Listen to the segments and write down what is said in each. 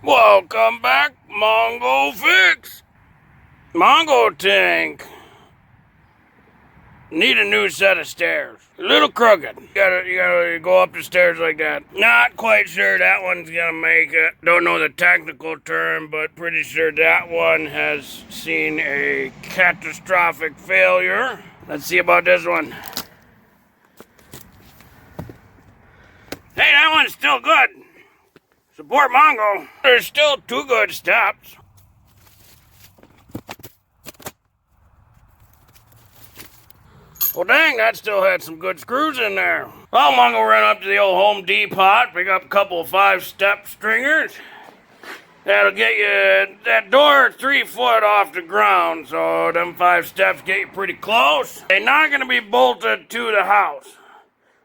Welcome back, Mongo Fix. Mongo tank. Need a new set of stairs. A little crooked. You gotta go up the stairs like that. Not quite sure that one's gonna make it. Don't know the technical term, but pretty sure that one has seen a catastrophic failure. Let's see about this one. Hey, that one's still good. Support Mongo. There's still 2 good steps. Well, dang, that still had some good screws in there. Well, Mongo ran up to the old Home Depot, pick up a couple of 5-step stringers. That'll get you that door 3 foot off the ground, so them 5 steps get you pretty close. They're not going to be bolted to the house.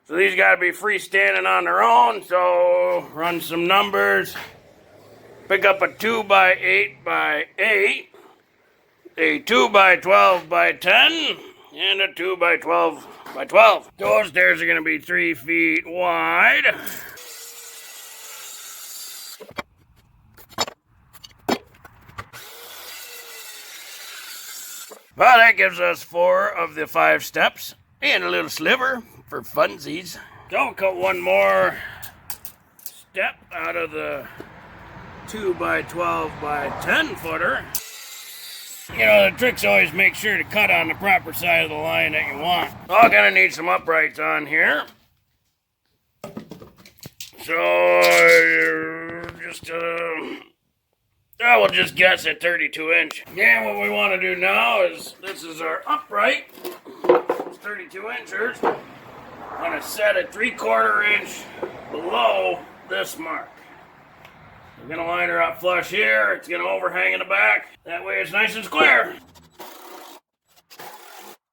So these got to be freestanding on their own, so run some numbers. Pick up a 2x8x8, a 2x12x10, and a 2x12x12. Those stairs are going to be 3 feet wide. Well, that gives us 4 of the 5 steps and a little sliver for funsies. So we'll cut one more step out of the 2x12x10 footer. You know, the trick's always make sure to cut on the proper side of the line that you want. I'm gonna need some uprights on here. So, I will just guess at 32 inch. Yeah, what we want to do now is, this is our upright. It's 32 inches. I'm gonna set it 3/4 inch below this mark. We're gonna line her up flush here. It's gonna overhang in the back. That way it's nice and square.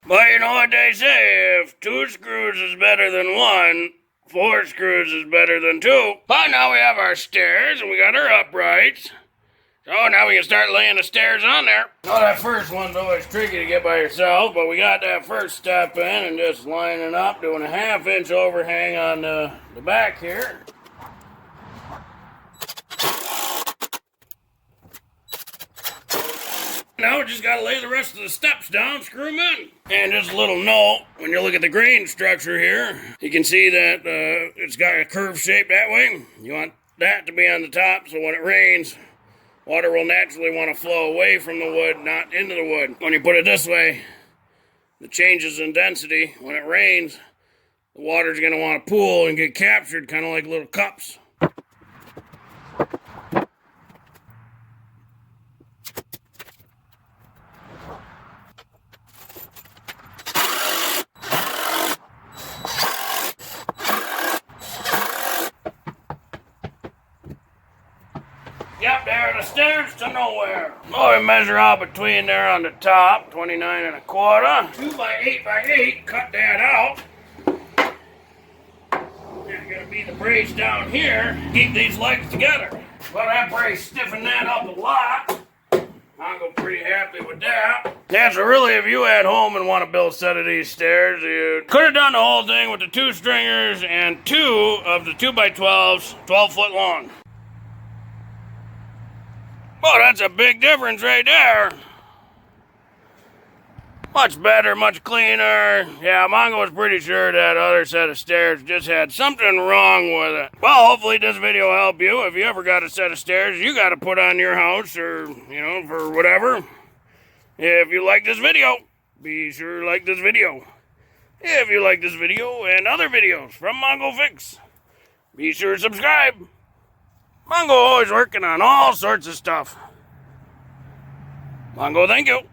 But you know what they say, if 2 screws is better than 1, 4 screws is better than 2. But now we have our stairs and we got our uprights. So now we can start laying the stairs on there. Oh, that first one's always tricky to get by yourself, but we got that first step in and just lining up, doing a 1/2 inch overhang on the back here. Now we just gotta lay the rest of the steps down, screw them in. And just a little note, when you look at the grain structure here, you can see that it's got a curved shape that way. You want that to be on the top, so when it rains, water will naturally want to flow away from the wood, not into the wood. When you put it this way, the changes in density, when it rains, the water's going to want to pool and get captured, kind of like little cups. Yep, there are the stairs to nowhere. Oh, we measure out between there on the top, 29 1/4. 2x8x8, cut that out. There's gonna be the brace down here, keep these legs together. Well, that brace stiffened that up a lot. I'm pretty happy with that. Yeah, so really, if you at home and want to build a set of these stairs, you could have done the whole thing with the 2 stringers and 2 of the 2x12s, 12 foot long. Well, that's a big difference right there. Much better, much cleaner. Yeah, Mongo was pretty sure that other set of stairs just had something wrong with it. Well, hopefully this video will help you. If you ever got a set of stairs you got to put on your house or, you know, for whatever. If you like this video, be sure to like this video. If you like this video and other videos from Mongo Fix, be sure to subscribe. Mongo always working on all sorts of stuff. Mongo, thank you.